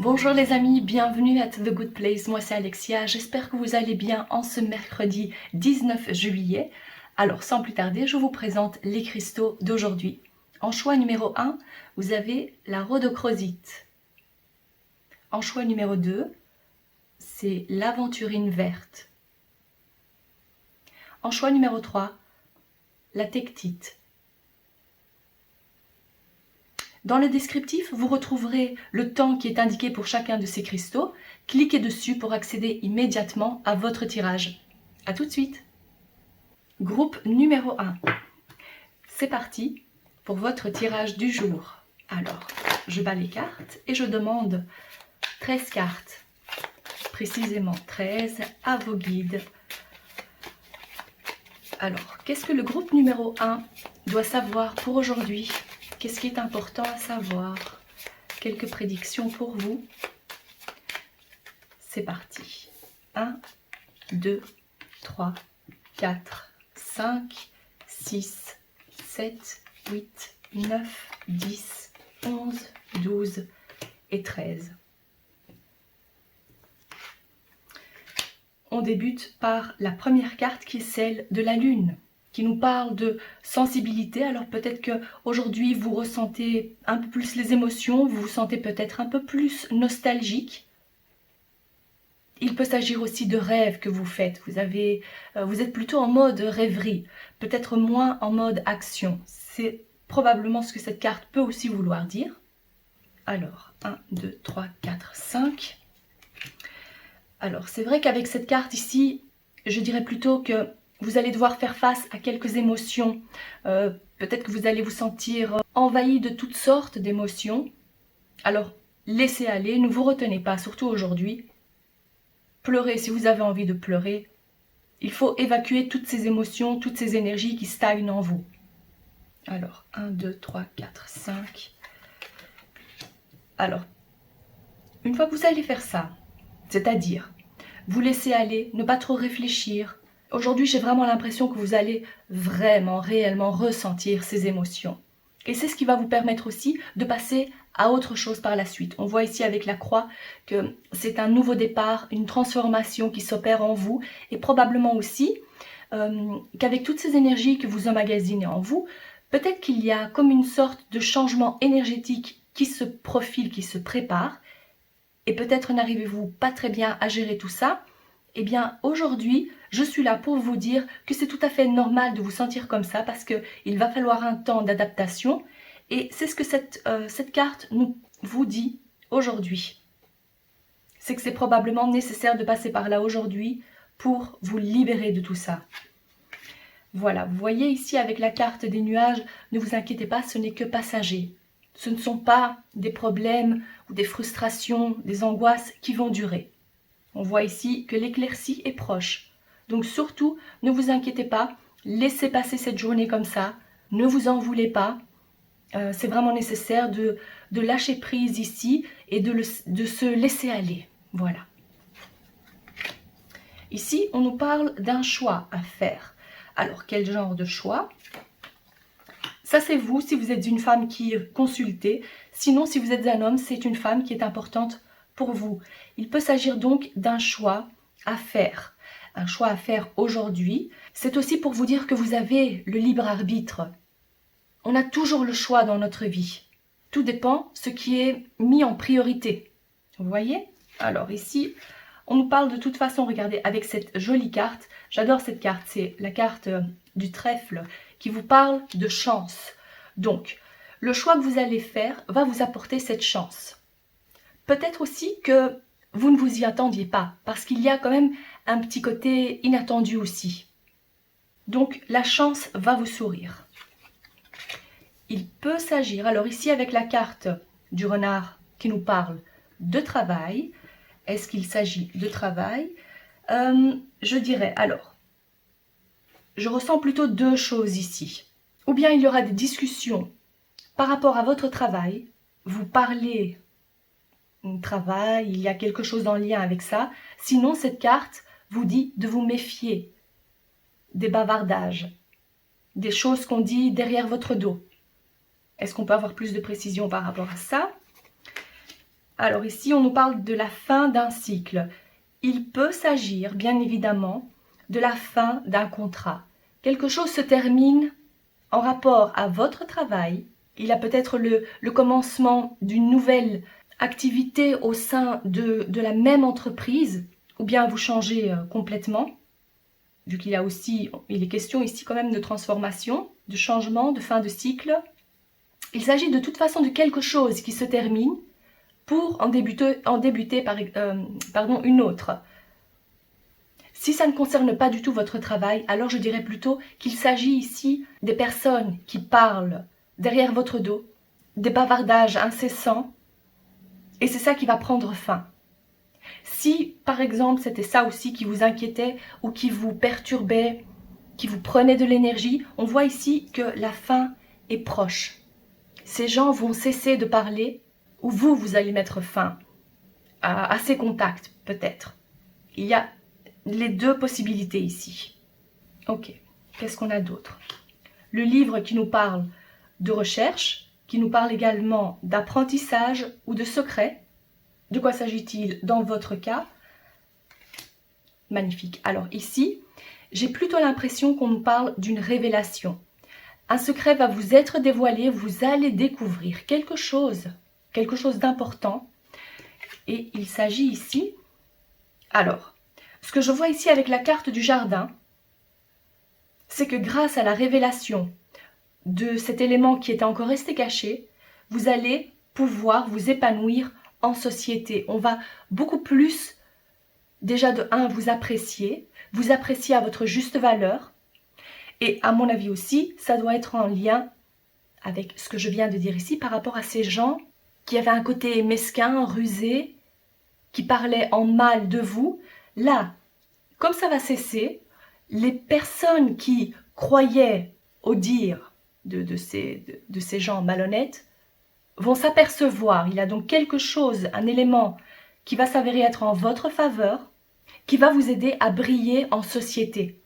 Bonjour les amis, bienvenue à The Good Place, moi c'est Alexia, j'espère que vous allez bien en ce mercredi 19 juillet. Alors sans plus tarder, je vous présente les cristaux d'aujourd'hui. En choix numéro 1, vous avez la rhodochrosite. En choix numéro 2, c'est l'aventurine verte. En choix numéro 3, la tectite. Dans le descriptif, vous retrouverez le temps qui est indiqué pour chacun de ces cristaux. Cliquez dessus pour accéder immédiatement à votre tirage. A tout de suite. Groupe numéro 1. C'est parti pour votre tirage du jour. Alors, je bats les cartes et je demande 13 cartes. Précisément 13 à vos guides. Alors, qu'est-ce que le groupe numéro 1 doit savoir pour aujourd'hui ? Qu'est-ce qui est important à savoir? Quelques prédictions pour vous. C'est parti. 1, 2, 3, 4, 5, 6, 7, 8, 9, 10, 11, 12 et 13. On débute par la première carte qui est celle de la Lune, qui nous parle de sensibilité. Alors peut-être qu'aujourd'hui vous ressentez un peu plus les émotions, vous vous sentez peut-être un peu plus nostalgique. Il peut s'agir aussi de rêves que vous faites. Vous êtes plutôt en mode rêverie, peut-être moins en mode action. C'est probablement ce que cette carte peut aussi vouloir dire. Alors, 1, 2, 3, 4, 5. Alors, c'est vrai qu'avec cette carte ici, je dirais plutôt que vous allez devoir faire face à quelques émotions. Peut-être que vous allez vous sentir envahi de toutes sortes d'émotions. Alors, laissez aller, ne vous retenez pas, surtout aujourd'hui. Pleurez si vous avez envie de pleurer. Il faut évacuer toutes ces émotions, toutes ces énergies qui stagnent en vous. Alors, 1, 2, 3, 4, 5. Alors, une fois que vous allez faire ça, c'est-à-dire vous laissez aller, ne pas trop réfléchir. Aujourd'hui, j'ai vraiment l'impression que vous allez vraiment, réellement ressentir ces émotions. Et c'est ce qui va vous permettre aussi de passer à autre chose par la suite. On voit ici avec la croix que c'est un nouveau départ, une transformation qui s'opère en vous. Et probablement aussi qu'avec toutes ces énergies que vous emmagasinez en vous, peut-être qu'il y a comme une sorte de changement énergétique qui se profile, qui se prépare. Et peut-être n'arrivez-vous pas très bien à gérer tout ça. Eh bien, aujourd'hui, je suis là pour vous dire que c'est tout à fait normal de vous sentir comme ça parce qu'il va falloir un temps d'adaptation. Et c'est ce que cette carte vous dit aujourd'hui. C'est que c'est probablement nécessaire de passer par là aujourd'hui pour vous libérer de tout ça. Voilà, vous voyez ici avec la carte des nuages, ne vous inquiétez pas, ce n'est que passager. Ce ne sont pas des problèmes ou des frustrations, des angoisses qui vont durer. On voit ici que l'éclaircie est proche. Donc surtout, ne vous inquiétez pas, laissez passer cette journée comme ça, ne vous en voulez pas. C'est vraiment nécessaire de lâcher prise ici et de se laisser aller. Voilà. Ici, on nous parle d'un choix à faire. Alors, quel genre de choix ? Ça, c'est vous, si vous êtes une femme qui consultez. Sinon, si vous êtes un homme, c'est une femme qui est importante pour vous. Il peut s'agir donc d'un choix à faire. Un choix à faire aujourd'hui. C'est aussi pour vous dire que vous avez le libre arbitre. On a toujours le choix dans notre vie. Tout dépend ce qui est mis en priorité. Vous voyez ? Alors ici, on nous parle de toute façon, regardez, avec cette jolie carte. J'adore cette carte, c'est la carte du trèfle qui vous parle de chance. Donc, le choix que vous allez faire va vous apporter cette chance. Peut-être aussi que vous ne vous y attendiez pas, parce qu'il y a quand même un petit côté inattendu aussi. Donc, la chance va vous sourire. Il peut s'agir, alors ici avec la carte du renard qui nous parle de travail, est-ce qu'il s'agit de travail ? Je dirais, alors, je ressens plutôt deux choses ici. Ou bien il y aura des discussions par rapport à votre travail, vous parlez travail, il y a quelque chose en lien avec ça. Sinon, cette carte vous dit de vous méfier des bavardages, des choses qu'on dit derrière votre dos. Est-ce qu'on peut avoir plus de précision par rapport à ça ? Alors ici, on nous parle de la fin d'un cycle. Il peut s'agir, bien évidemment, de la fin d'un contrat. Quelque chose se termine en rapport à votre travail. Il y a peut-être le commencement d'une nouvelle activité au sein de la même entreprise, ou bien vous changez complètement, vu qu'il est question ici quand même de transformation, de changement, de fin de cycle. Il s'agit de toute façon de quelque chose qui se termine pour en débuter une autre. Si ça ne concerne pas du tout votre travail, alors je dirais plutôt qu'il s'agit ici des personnes qui parlent derrière votre dos, des bavardages incessants, et c'est ça qui va prendre fin. Si, par exemple, c'était ça aussi qui vous inquiétait ou qui vous perturbait, qui vous prenait de l'énergie, on voit ici que la fin est proche. Ces gens vont cesser de parler ou vous allez mettre fin à ces contacts, peut-être. Il y a les deux possibilités ici. Ok, qu'est-ce qu'on a d'autre? Le livre qui nous parle de recherche, qui nous parle également d'apprentissage ou de secret. De quoi s'agit-il dans votre cas? Magnifique. Alors ici, j'ai plutôt l'impression qu'on nous parle d'une révélation. Un secret va vous être dévoilé, vous allez découvrir quelque chose d'important. Et il s'agit ici... Alors, ce que je vois ici avec la carte du jardin, c'est que grâce à la révélation de cet élément qui était encore resté caché, vous allez pouvoir vous épanouir en société. On va beaucoup plus, déjà de 1, vous apprécier à votre juste valeur. Et à mon avis aussi, ça doit être en lien avec ce que je viens de dire ici par rapport à ces gens qui avaient un côté mesquin, rusé, qui parlaient en mal de vous. Là, comme ça va cesser, les personnes qui croyaient au dire de ces gens malhonnêtes vont s'apercevoir. Il y a donc quelque chose, un élément qui va s'avérer être en votre faveur, qui va vous aider à briller en société.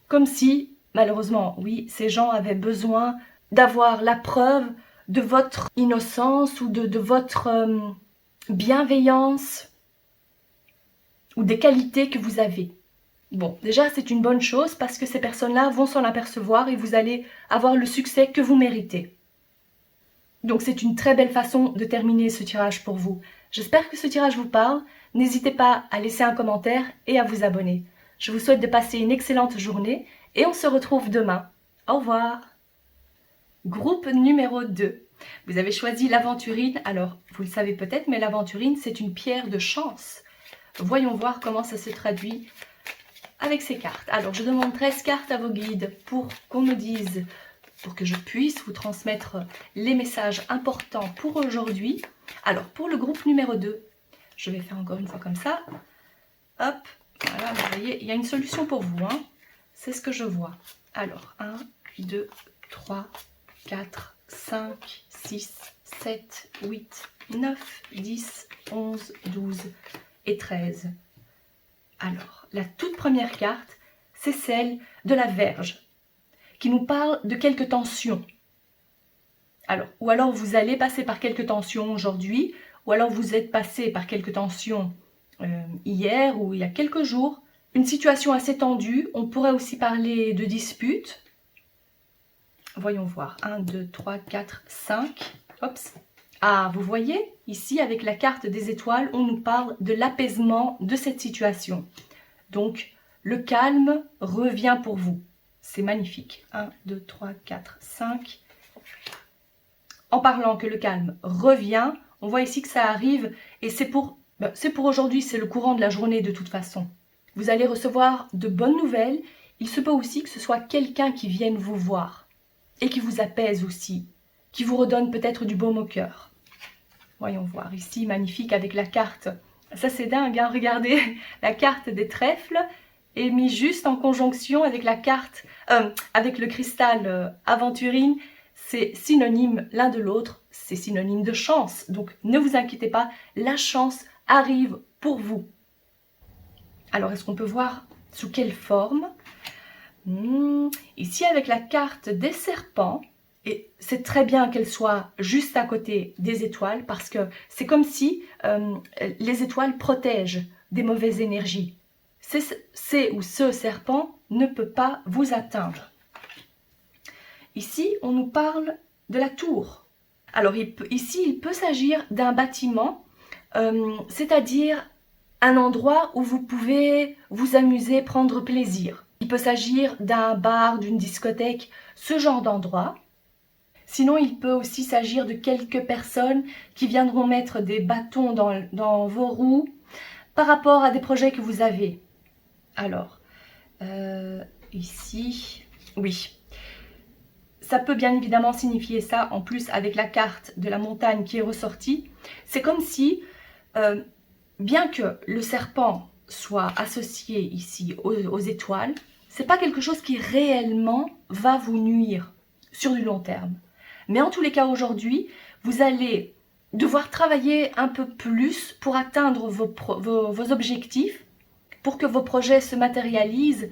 Comme si, malheureusement, oui, ces gens avaient besoin d'avoir la preuve de votre innocence ou de votre bienveillance ou des qualités que vous avez. Bon, déjà, c'est une bonne chose parce que ces personnes-là vont s'en apercevoir et vous allez avoir le succès que vous méritez. Donc, c'est une très belle façon de terminer ce tirage pour vous. J'espère que ce tirage vous parle. N'hésitez pas à laisser un commentaire et à vous abonner. Je vous souhaite de passer une excellente journée et on se retrouve demain. Au revoir. Groupe numéro 2. Vous avez choisi l'aventurine. Alors, vous le savez peut-être, mais l'aventurine, c'est une pierre de chance. Voyons voir comment ça se traduit avec ces cartes. Alors, je demande 13 cartes à vos guides pour qu'on me dise, pour que je puisse vous transmettre les messages importants pour aujourd'hui. Alors, pour le groupe numéro 2, je vais faire encore une fois comme ça. Hop, voilà, vous voyez, il y a une solution pour vous. Hein. C'est ce que je vois. Alors, 1, 2, 3, 4, 5, 6, 7, 8, 9, 10, 11, 12 et 13. Alors, la toute première carte, c'est celle de la Vierge, qui nous parle de quelques tensions. Alors, ou alors vous allez passer par quelques tensions aujourd'hui, ou alors vous êtes passé par quelques tensions hier ou il y a quelques jours. Une situation assez tendue, on pourrait aussi parler de disputes. Voyons voir, 1, 2, 3, 4, 5. Oups. Ah, vous voyez, ici, avec la carte des étoiles, on nous parle de l'apaisement de cette situation. Donc, le calme revient pour vous. C'est magnifique. 1, 2, 3, 4, 5. En parlant que le calme revient, on voit ici que ça arrive et c'est pour aujourd'hui, c'est le courant de la journée de toute façon. Vous allez recevoir de bonnes nouvelles. Il se peut aussi que ce soit quelqu'un qui vienne vous voir et qui vous apaise aussi, qui vous redonne peut-être du baume au cœur. Voyons voir ici, magnifique avec la carte. Ça c'est dingue, hein, regardez, la carte des trèfles est mise juste en conjonction avec la carte, avec le cristal aventurine. C'est synonyme l'un de l'autre, c'est synonyme de chance. Donc ne vous inquiétez pas, la chance arrive pour vous. Alors est-ce qu'on peut voir sous quelle forme? Ici avec la carte des serpents, Et c'est très bien qu'elle soit juste à côté des étoiles parce que c'est comme si les étoiles protègent des mauvaises énergies. C'est où ce serpent ne peut pas vous atteindre. Ici, on nous parle de la tour. Alors ici, il peut s'agir d'un bâtiment, c'est-à-dire un endroit où vous pouvez vous amuser, prendre plaisir. Il peut s'agir d'un bar, d'une discothèque, ce genre d'endroit. Sinon, il peut aussi s'agir de quelques personnes qui viendront mettre des bâtons dans vos roues par rapport à des projets que vous avez. Alors, ici, oui. Ça peut bien évidemment signifier ça, en plus avec la carte de la montagne qui est ressortie. C'est comme si, bien que le serpent soit associé ici aux étoiles, c'est pas quelque chose qui réellement va vous nuire sur du long terme. Mais en tous les cas aujourd'hui, vous allez devoir travailler un peu plus pour atteindre vos objectifs, pour que vos projets se matérialisent,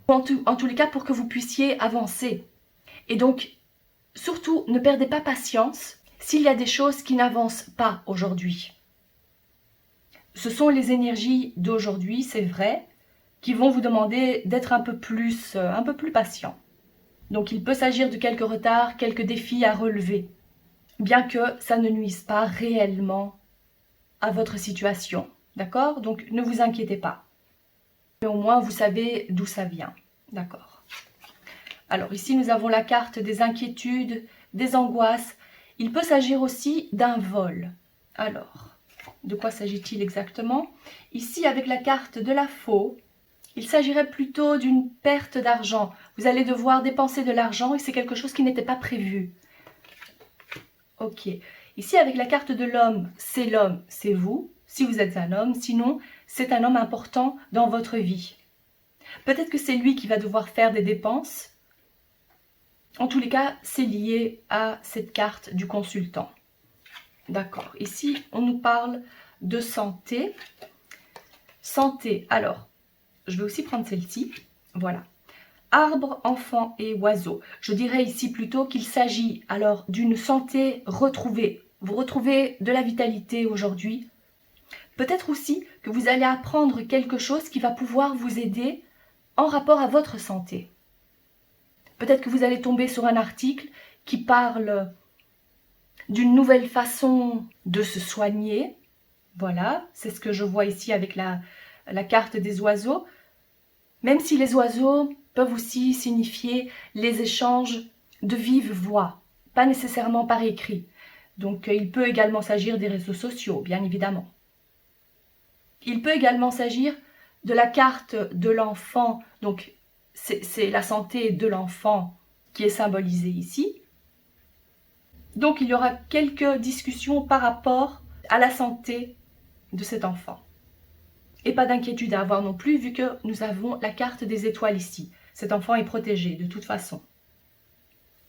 en tous les cas pour que vous puissiez avancer. Et donc, surtout, ne perdez pas patience s'il y a des choses qui n'avancent pas aujourd'hui. Ce sont les énergies d'aujourd'hui, c'est vrai, qui vont vous demander d'être un peu plus patient. Donc il peut s'agir de quelques retards, quelques défis à relever, bien que ça ne nuise pas réellement à votre situation. D'accord? Donc ne vous inquiétez pas. Mais au moins vous savez d'où ça vient. D'accord? Alors ici nous avons la carte des inquiétudes, des angoisses. Il peut s'agir aussi d'un vol. Alors, de quoi s'agit-il exactement? Ici avec la carte de la faux, il s'agirait plutôt d'une perte d'argent. Vous allez devoir dépenser de l'argent et c'est quelque chose qui n'était pas prévu. Ok. Ici, avec la carte de l'homme, c'est vous, si vous êtes un homme. Sinon, c'est un homme important dans votre vie. Peut-être que c'est lui qui va devoir faire des dépenses. En tous les cas, c'est lié à cette carte du consultant. D'accord. Ici, on nous parle de santé. Santé, alors... Je vais aussi prendre celle-ci. Voilà. Arbre, enfant et oiseau. Je dirais ici plutôt qu'il s'agit alors d'une santé retrouvée. Vous retrouvez de la vitalité aujourd'hui. Peut-être aussi que vous allez apprendre quelque chose qui va pouvoir vous aider en rapport à votre santé. Peut-être que vous allez tomber sur un article qui parle d'une nouvelle façon de se soigner. Voilà, c'est ce que je vois ici avec la carte des oiseaux. Même si les oiseaux peuvent aussi signifier les échanges de vive voix, pas nécessairement par écrit. Donc il peut également s'agir des réseaux sociaux, bien évidemment. Il peut également s'agir de la carte de l'enfant, donc c'est la santé de l'enfant qui est symbolisée ici. Donc il y aura quelques discussions par rapport à la santé de cet enfant. Et pas d'inquiétude à avoir non plus, vu que nous avons la carte des étoiles ici. Cet enfant est protégé de toute façon.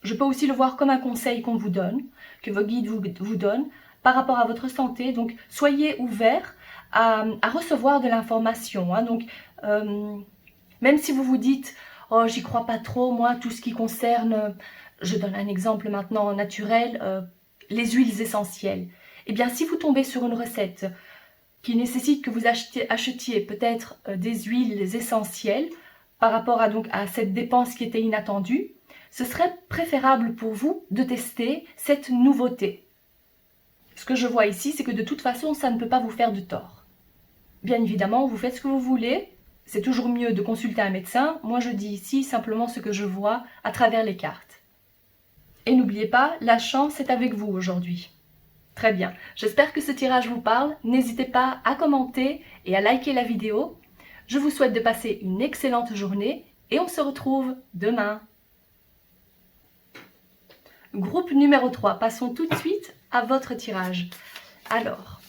Je peux aussi le voir comme un conseil qu'on vous donne, que vos guides vous donnent par rapport à votre santé. Donc, soyez ouverts à recevoir de l'information. Hein. Donc, même si vous vous dites « Oh, j'y crois pas trop, moi, tout ce qui concerne... » Je donne un exemple maintenant naturel, les huiles essentielles. Eh bien, si vous tombez sur une recette qui nécessite que vous achetiez peut-être des huiles essentielles par rapport à cette dépense qui était inattendue, ce serait préférable pour vous de tester cette nouveauté. Ce que je vois ici, c'est que de toute façon, ça ne peut pas vous faire de tort. Bien évidemment, vous faites ce que vous voulez, c'est toujours mieux de consulter un médecin. Moi, je dis ici simplement ce que je vois à travers les cartes. Et n'oubliez pas, la chance est avec vous aujourd'hui. Très bien, j'espère que ce tirage vous parle. N'hésitez pas à commenter et à liker la vidéo. Je vous souhaite de passer une excellente journée et on se retrouve demain. Groupe numéro 3, passons tout de suite à votre tirage. Alors,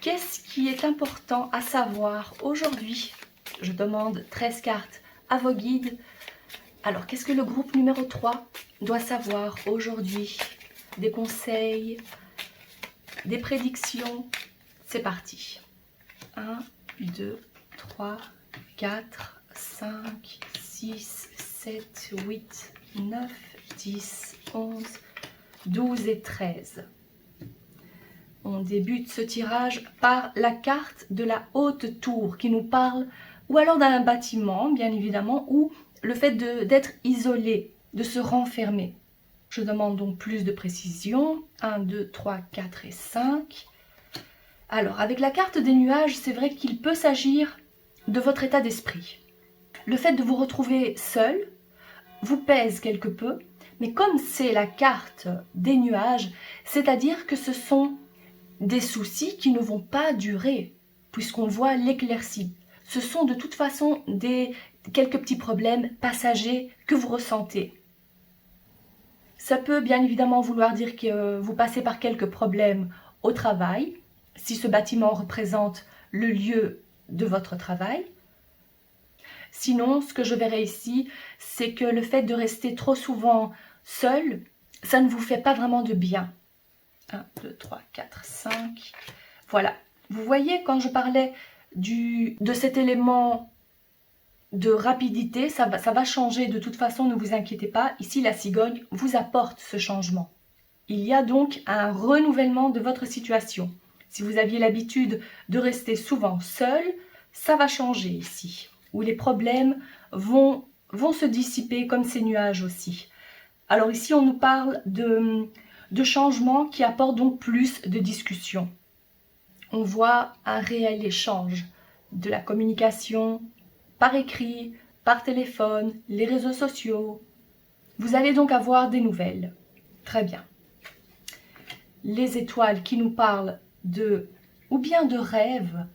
qu'est-ce qui est important à savoir aujourd'hui? Je demande 13 cartes à vos guides. Alors, qu'est-ce que le groupe numéro 3 doit savoir aujourd'hui? Des conseils, des prédictions, c'est parti. 1, 2, 3, 4, 5, 6, 7, 8, 9, 10, 11, 12 et 13. On débute ce tirage par la carte de la haute tour qui nous parle, ou alors d'un bâtiment, bien évidemment, ou le fait d'être isolé, de se renfermer. Je demande donc plus de précision. 1, 2, 3, 4 et 5. Alors, avec la carte des nuages, c'est vrai qu'il peut s'agir de votre état d'esprit. Le fait de vous retrouver seul vous pèse quelque peu, mais comme c'est la carte des nuages, c'est-à-dire que ce sont des soucis qui ne vont pas durer, puisqu'on voit l'éclaircie. Ce sont de toute façon quelques petits problèmes passagers que vous ressentez. Ça peut bien évidemment vouloir dire que vous passez par quelques problèmes au travail, si ce bâtiment représente le lieu de votre travail. Sinon, ce que je verrai ici, c'est que le fait de rester trop souvent seul, ça ne vous fait pas vraiment de bien. 1, 2, 3, 4, 5. Voilà. Vous voyez, quand je parlais de cet élément de rapidité, ça va changer de toute façon, ne vous inquiétez pas. Ici, la cigogne vous apporte ce changement. Il y a donc un renouvellement de votre situation. Si vous aviez l'habitude de rester souvent seul, ça va changer ici, où les problèmes vont se dissiper comme ces nuages aussi. Alors ici, on nous parle de changements qui apportent donc plus de discussion. On voit un réel échange de la communication par écrit, par téléphone, les réseaux sociaux. Vous allez donc avoir des nouvelles. Très bien. Les étoiles qui nous parlent ou bien de rêve,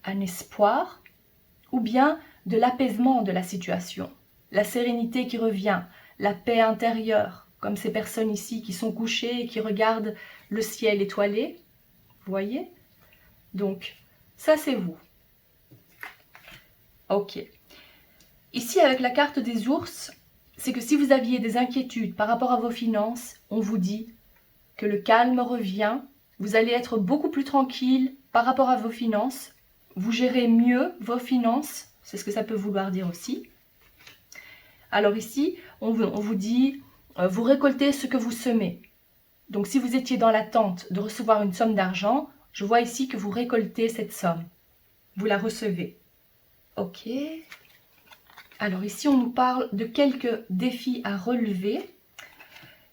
un espoir, ou bien de l'apaisement de la situation, la sérénité qui revient, la paix intérieure, comme ces personnes ici qui sont couchées et qui regardent le ciel étoilé. Vous voyez? Donc, ça c'est vous. Ok. Ici, avec la carte des ours, c'est que si vous aviez des inquiétudes par rapport à vos finances, on vous dit que le calme revient, vous allez être beaucoup plus tranquille par rapport à vos finances, vous gérez mieux vos finances, c'est ce que ça peut vouloir dire aussi. Alors ici, on vous dit, vous récoltez ce que vous semez. Donc si vous étiez dans l'attente de recevoir une somme d'argent, je vois ici que vous récoltez cette somme. Vous la recevez. Ok. Alors ici, on nous parle de quelques défis à relever.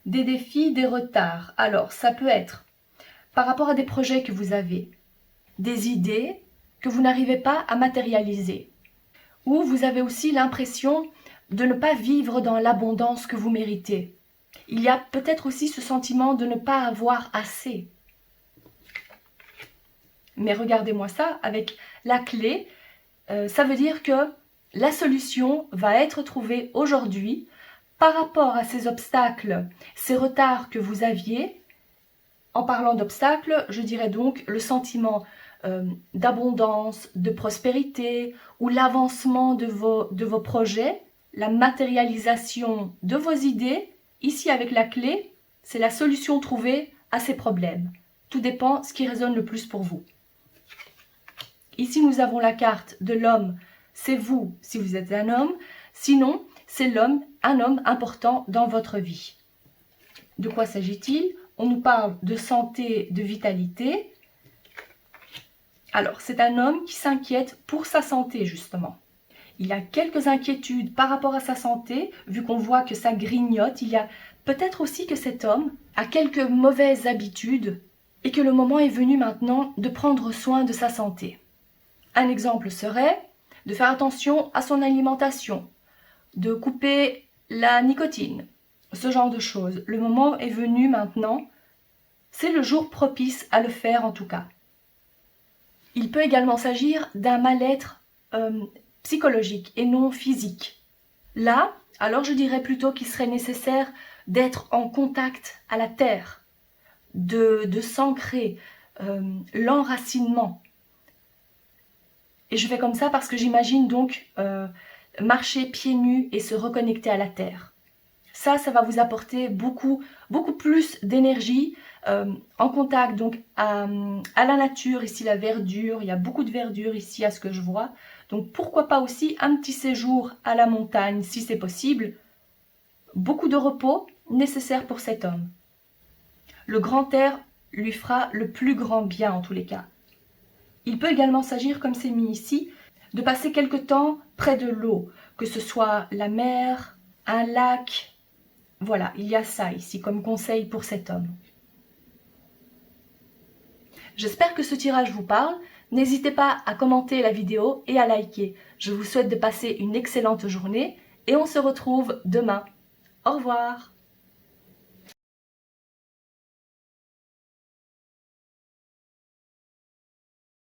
Des défis, des retards. Alors, ça peut être par rapport à des projets que vous avez, des idées que vous n'arrivez pas à matérialiser. Ou vous avez aussi l'impression de ne pas vivre dans l'abondance que vous méritez. Il y a peut-être aussi ce sentiment de ne pas avoir assez. Mais regardez-moi ça, avec la clé, ça veut dire que la solution va être trouvée aujourd'hui par rapport à ces obstacles, ces retards que vous aviez. En parlant d'obstacles, je dirais donc le sentiment d'abondance, de prospérité ou l'avancement de vos projets, la matérialisation de vos idées. Ici, avec la clé, c'est la solution trouvée à ces problèmes. Tout dépend de ce qui résonne le plus pour vous. Ici, nous avons la carte de l'homme. C'est vous si vous êtes un homme. Sinon, c'est un homme important dans votre vie. De quoi s'agit-il? On nous parle de santé, de vitalité. Alors, c'est un homme qui s'inquiète pour sa santé, justement. Il a quelques inquiétudes par rapport à sa santé, vu qu'on voit que ça grignote. Il y a peut-être aussi que cet homme a quelques mauvaises habitudes et que le moment est venu maintenant de prendre soin de sa santé. Un exemple serait de faire attention à son alimentation, de couper la nicotine, ce genre de choses. Le moment est venu maintenant, c'est le jour propice à le faire en tout cas. Il peut également s'agir d'un mal-être psychologique et non physique. Là, alors je dirais plutôt qu'il serait nécessaire d'être en contact à la terre, de s'ancrer, l'enracinement. Et je fais comme ça parce que j'imagine donc marcher pieds nus et se reconnecter à la terre. Ça va vous apporter beaucoup plus d'énergie en contact donc à la nature. Ici la verdure, il y a beaucoup de verdure ici à ce que je vois. Donc pourquoi pas aussi un petit séjour à la montagne si c'est possible. beaucoup de repos nécessaire pour cet homme. Le grand air lui fera le plus grand bien en tous les cas. Il peut également s'agir, comme c'est mis ici, de passer quelque temps près de l'eau, que ce soit la mer, un lac. Voilà, il y a ça ici comme conseil pour cet homme. J'espère que ce tirage vous parle. N'hésitez pas à commenter la vidéo et à liker. Je vous souhaite de passer une excellente journée et on se retrouve demain. Au revoir.